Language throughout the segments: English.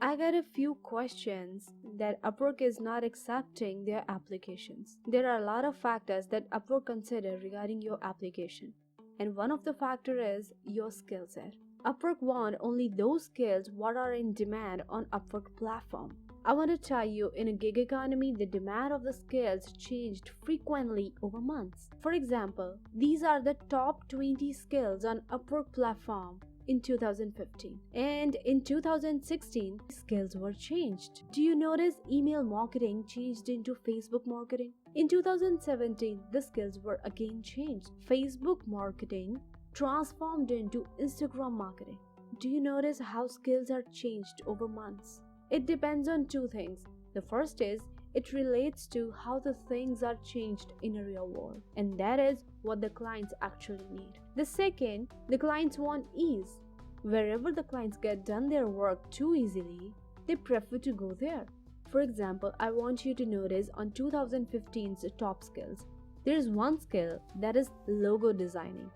I got a few questions that Upwork is not accepting their applications. There are a lot of factors that Upwork consider regarding your application, and one of the factor is your skill set. Upwork want only those skills what are in demand on Upwork platform. I want to tell you, in a gig economy, the demand of the skills changed frequently over months. For example, these are the top 20 skills on Upwork platform in 2015, and in 2016 skills were changed. Do you notice email marketing changed into Facebook marketing? In 2017 the skills were again changed. Facebook marketing transformed into Instagram marketing. Do you notice how skills are changed over months? It depends on two things. The first is it relates to how the things are changed in a real world, and that is what the clients actually need. The second, the clients want ease. Wherever the clients get done their work too easily, they prefer to go there. For example, I want you to notice on 2015's top skills, there is one skill that is logo designing.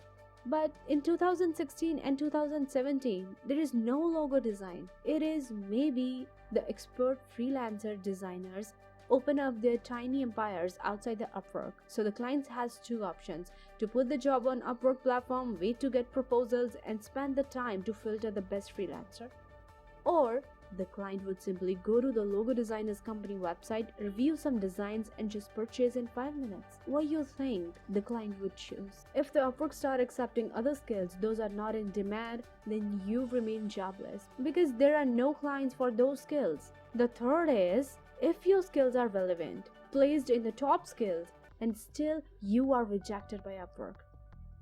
But in 2016 and 2017, there is no logo design. It is maybe the expert freelancer designers open up their tiny empires outside the Upwork. So the client has two options: to put the job on Upwork platform, wait to get proposals, and spend the time to filter the best freelancer. Or the client would simply go to the logo designer's company website, review some designs, and just purchase in 5 minutes. What do you think the client would choose? If the Upwork start accepting other skills, those are not in demand, then you remain jobless because there are no clients for those skills. The third is, if your skills are relevant, placed in the top skills, and still you are rejected by Upwork,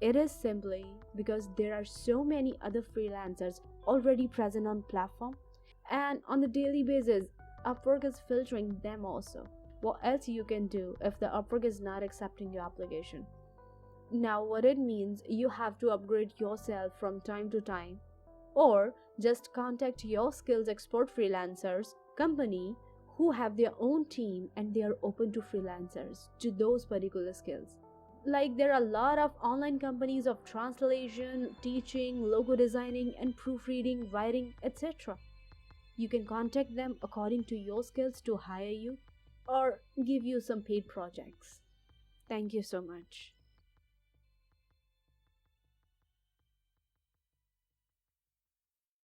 it is simply because there are so many other freelancers already present on platform, and on the daily basis Upwork is filtering them also. What else you can do if the Upwork is not accepting your application? Now what it means, you have to upgrade yourself from time to time, or just contact your skills expert freelancers company who have their own team and they are open to freelancers to those particular skills. Like, there are a lot of online companies of translation, teaching, logo designing, and proofreading, writing, etc. You can contact them according to your skills to hire you or give you some paid projects. Thank you so much.